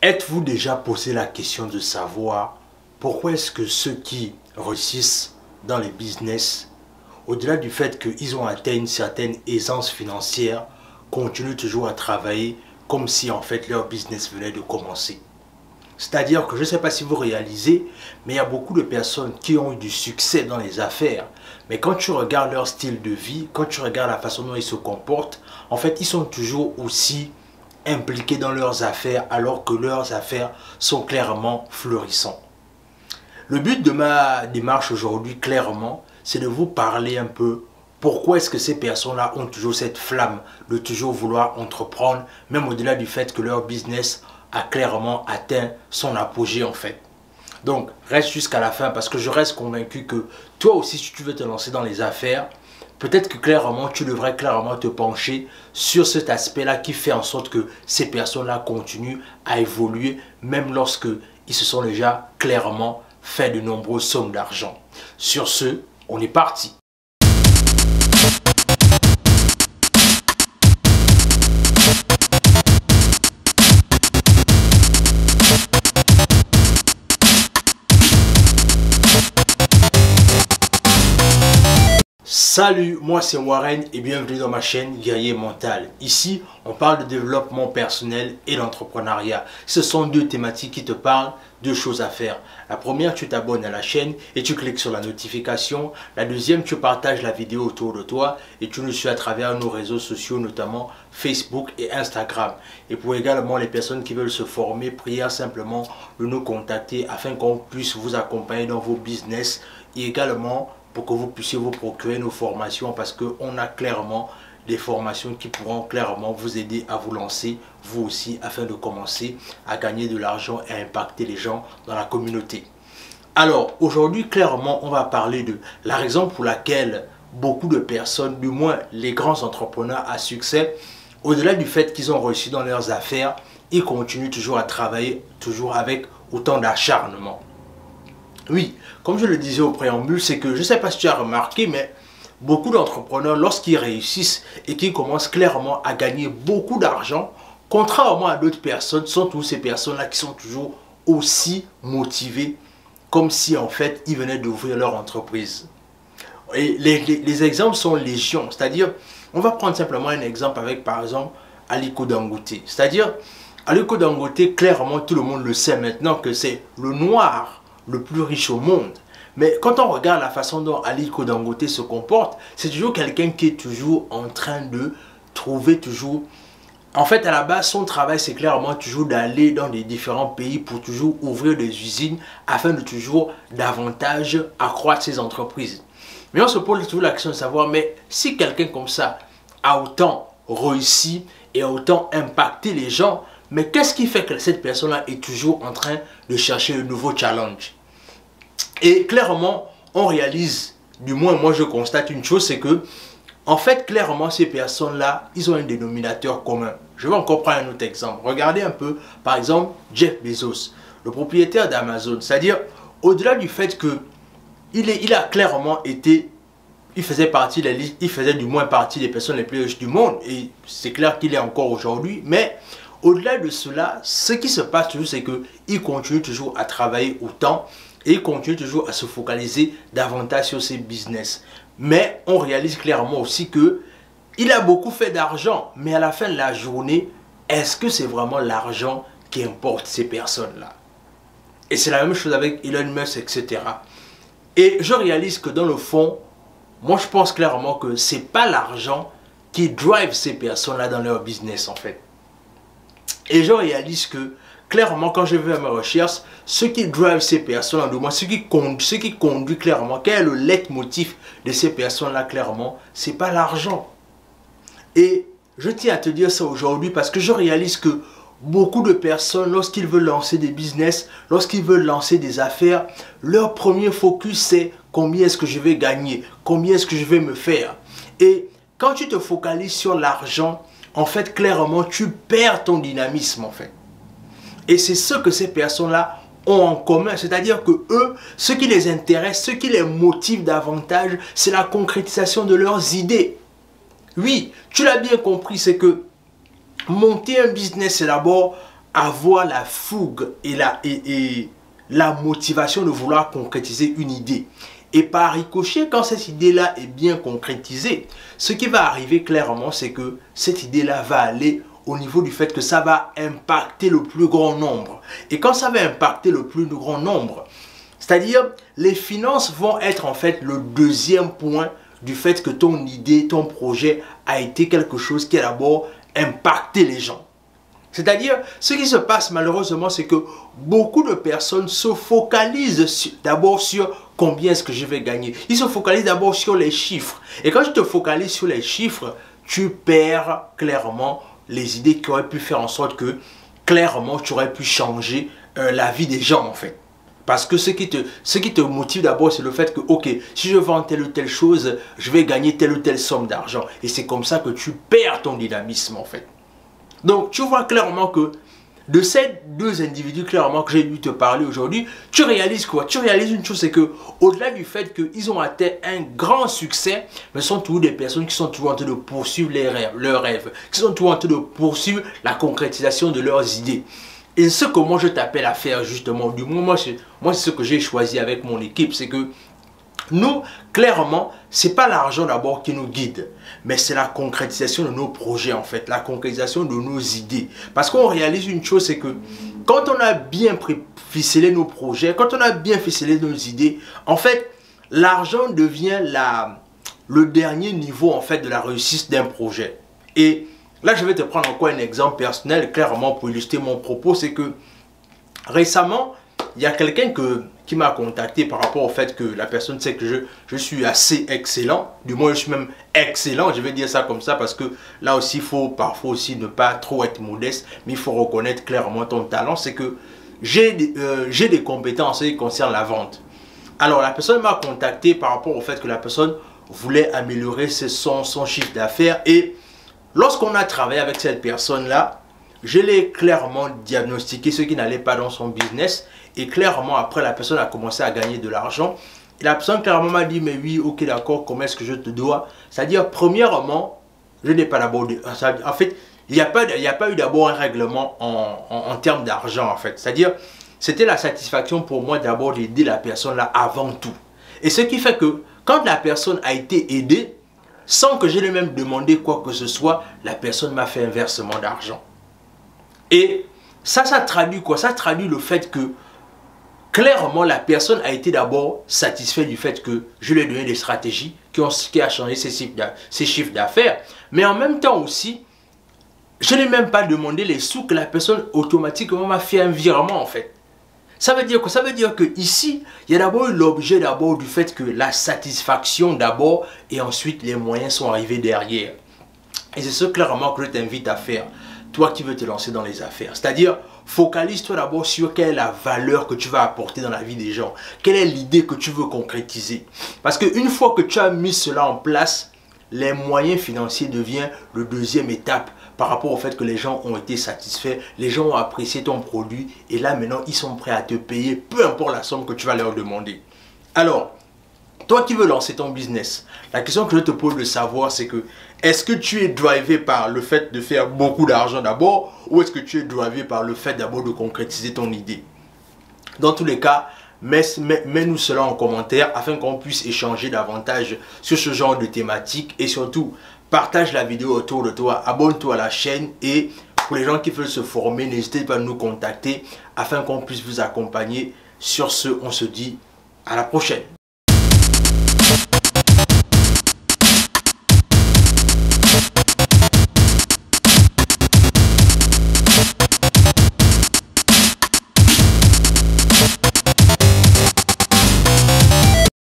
Êtes-vous déjà posé la question de savoir pourquoi est-ce que ceux qui réussissent dans les business, au-delà du fait qu'ils ont atteint une certaine aisance financière, continuent toujours à travailler comme si en fait leur business venait de commencer? C'est-à-dire que je ne sais pas si vous réalisez, mais il y a beaucoup de personnes qui ont eu du succès dans les affaires. Mais quand tu regardes leur style de vie, quand tu regardes la façon dont ils se comportent, en fait, ils sont toujours aussi impliqués dans leurs affaires alors que leurs affaires sont clairement florissantes. Le but de ma démarche aujourd'hui, clairement, c'est de vous parler un peu pourquoi est-ce que ces personnes-là ont toujours cette flamme de toujours vouloir entreprendre, même au-delà du fait que leur business a clairement atteint son apogée en fait. Donc, reste jusqu'à la fin parce que je reste convaincu que toi aussi, si tu veux te lancer dans les affaires, peut-être que clairement, tu devrais clairement te pencher sur cet aspect-là qui fait en sorte que ces personnes-là continuent à évoluer, même lorsque ils se sont déjà clairement fait de nombreuses sommes d'argent. Sur ce, on est parti. Salut, moi c'est Warren et bienvenue dans ma chaîne Guerrier Mental. Ici, on parle de développement personnel et d'entrepreneuriat. Ce sont deux thématiques qui te parlent, deux choses à faire. La première, tu t'abonnes à la chaîne et tu cliques sur la notification. La deuxième, tu partages la vidéo autour de toi et tu nous suis à travers nos réseaux sociaux, notamment Facebook et Instagram. Et pour également les personnes qui veulent se former, priez simplement de nous contacter afin qu'on puisse vous accompagner dans vos business et également pour que vous puissiez vous procurer nos formations parce qu'on a clairement des formations qui pourront clairement vous aider à vous lancer, vous aussi, afin de commencer à gagner de l'argent et à impacter les gens dans la communauté. Alors, aujourd'hui, clairement, on va parler de la raison pour laquelle beaucoup de personnes, du moins les grands entrepreneurs à succès, au-delà du fait qu'ils ont réussi dans leurs affaires, ils continuent toujours à travailler, toujours avec autant d'acharnement. Oui, comme je le disais au préambule, c'est que je ne sais pas si tu as remarqué, mais beaucoup d'entrepreneurs, lorsqu'ils réussissent et qu'ils commencent clairement à gagner beaucoup d'argent, contrairement à d'autres personnes, sont toutes ces personnes-là qui sont toujours aussi motivées, comme si en fait ils venaient d'ouvrir leur entreprise. Et les exemples sont légion, c'est-à-dire, on va prendre simplement un exemple avec par exemple Aliko Dangote. C'est-à-dire, Aliko Dangote, clairement tout le monde le sait maintenant que c'est le noir le plus riche au monde. Mais quand on regarde la façon dont Aliko Dangote se comporte, c'est toujours quelqu'un qui est toujours en train de trouver toujours... En fait, à la base, son travail, c'est clairement toujours d'aller dans les différents pays pour toujours ouvrir des usines afin de toujours davantage accroître ses entreprises. Mais on se pose toujours la question de savoir, mais si quelqu'un comme ça a autant réussi et a autant impacté les gens, mais qu'est-ce qui fait que cette personne-là est toujours en train de chercher de nouveaux challenges? Et clairement, on réalise, du moins moi je constate une chose, c'est que, en fait, clairement, ces personnes-là, ils ont un dénominateur commun. Je vais encore prendre un autre exemple. Regardez un peu, par exemple, Jeff Bezos, le propriétaire d'Amazon. C'est-à-dire, au-delà du fait que il a clairement été... Il faisait du moins partie des personnes les plus riches du monde. Et c'est clair qu'il est encore aujourd'hui, mais... Au-delà de cela, ce qui se passe toujours, c'est qu'il continue toujours à travailler autant et il continue toujours à se focaliser davantage sur ses business. Mais on réalise clairement aussi qu'il a beaucoup fait d'argent. Mais à la fin de la journée, est-ce que c'est vraiment l'argent qui importe ces personnes-là? Et c'est la même chose avec Elon Musk, etc. Et je réalise que dans le fond, moi je pense clairement que ce n'est pas l'argent qui drive ces personnes-là dans leur business en fait. Et je réalise que, clairement, quand je vais à mes recherches, ce qui drive ces personnes, du moins, ce qui conduit clairement, quel est le leitmotiv de ces personnes-là, clairement, c'est pas l'argent. Et je tiens à te dire ça aujourd'hui parce que je réalise que beaucoup de personnes, lorsqu'ils veulent lancer des business, lorsqu'ils veulent lancer des affaires, leur premier focus, c'est combien est-ce que je vais gagner, combien est-ce que je vais me faire. Et quand tu te focalises sur l'argent, en fait, clairement, tu perds ton dynamisme, en fait. Et c'est ce que ces personnes-là ont en commun. C'est-à-dire que eux, ce qui les intéresse, ce qui les motive davantage, c'est la concrétisation de leurs idées. Oui, tu l'as bien compris, c'est que monter un business, c'est d'abord avoir la fougue et la motivation de vouloir concrétiser une idée. Et par ricochet, quand cette idée-là est bien concrétisée, ce qui va arriver clairement, c'est que cette idée-là va aller au niveau du fait que ça va impacter le plus grand nombre. Et quand ça va impacter le plus grand nombre, c'est-à-dire les finances vont être en fait le deuxième point du fait que ton idée, ton projet a été quelque chose qui a d'abord impacté les gens. C'est-à-dire, ce qui se passe malheureusement, c'est que beaucoup de personnes se focalisent d'abord sur combien est-ce que je vais gagner. Ils se focalisent d'abord sur les chiffres. Et quand tu te focalises sur les chiffres, tu perds clairement les idées qui auraient pu faire en sorte que, clairement, tu aurais pu changer la vie des gens en fait. Parce que ce qui te motive d'abord, c'est le fait que, ok, si je vends telle ou telle chose, je vais gagner telle ou telle somme d'argent. Et c'est comme ça que tu perds ton dynamisme en fait. Donc, tu vois clairement que de ces deux individus clairement que j'ai dû te parler aujourd'hui, tu réalises quoi? Tu réalises une chose, c'est que au-delà du fait qu'ils ont atteint un grand succès, mais ce sont toujours des personnes qui sont toujours en train de poursuivre leurs rêves, qui sont toujours en train de poursuivre la concrétisation de leurs idées. Et ce que moi je t'appelle à faire justement, du moins moi c'est ce que j'ai choisi avec mon équipe, c'est que nous, clairement, ce n'est pas l'argent d'abord qui nous guide, mais c'est la concrétisation de nos projets en fait, la concrétisation de nos idées. Parce qu'on réalise une chose, c'est que quand on a bien ficelé nos projets, quand on a bien ficelé nos idées, en fait, l'argent devient le dernier niveau en fait de la réussite d'un projet. Et là, je vais te prendre encore un exemple personnel, clairement pour illustrer mon propos, c'est que récemment, il y a quelqu'un qui m'a contacté par rapport au fait que la personne sait que je suis assez excellent. Du moins, je suis même excellent. Je vais dire ça comme ça parce que là aussi, il faut parfois aussi ne pas trop être modeste. Mais il faut reconnaître clairement ton talent. C'est que j'ai des compétences qui concernent la vente. Alors, la personne m'a contacté par rapport au fait que la personne voulait améliorer son chiffre d'affaires. Et lorsqu'on a travaillé avec cette personne-là, je l'ai clairement diagnostiqué ce qui n'allait pas dans son business. Et clairement, après, la personne a commencé à gagner de l'argent. Et la personne clairement m'a dit, mais oui, ok, d'accord, comment est-ce que je te dois? C'est-à-dire, premièrement, je n'ai pas d'abord... En fait, il n'y a pas eu d'abord un règlement en termes d'argent, en fait. C'est-à-dire, c'était la satisfaction pour moi d'abord d'aider la personne là avant tout. Et ce qui fait que, quand la personne a été aidée, sans que je n'ai même demandé quoi que ce soit, la personne m'a fait un versement d'argent. Et ça traduit quoi? Ça traduit le fait que clairement la personne a été d'abord satisfaite du fait que je lui ai donné des stratégies qui ont changé ses chiffres d'affaires. Mais en même temps aussi, je n'ai même pas demandé les sous que la personne automatiquement m'a fait un virement en fait. Ça veut dire quoi? Ça veut dire que ici, il y a d'abord eu l'objet d'abord du fait que la satisfaction d'abord et ensuite les moyens sont arrivés derrière. Et c'est ce clairement que je t'invite à faire. Toi qui veux te lancer dans les affaires. C'est-à-dire, focalise-toi d'abord sur quelle est la valeur que tu vas apporter dans la vie des gens. Quelle est l'idée que tu veux concrétiser. Parce qu'une fois que tu as mis cela en place, les moyens financiers deviennent le deuxième étape par rapport au fait que les gens ont été satisfaits, les gens ont apprécié ton produit et là maintenant ils sont prêts à te payer peu importe la somme que tu vas leur demander. Alors, toi qui veux lancer ton business, la question que je te pose de savoir c'est que est-ce que tu es drivé par le fait de faire beaucoup d'argent d'abord ou est-ce que tu es drivé par le fait d'abord de concrétiser ton idée? Dans tous les cas, mets-nous cela en commentaire afin qu'on puisse échanger davantage sur ce genre de thématique et surtout partage la vidéo autour de toi, abonne-toi à la chaîne et pour les gens qui veulent se former, n'hésitez pas à nous contacter afin qu'on puisse vous accompagner. Sur ce, on se dit à la prochaine.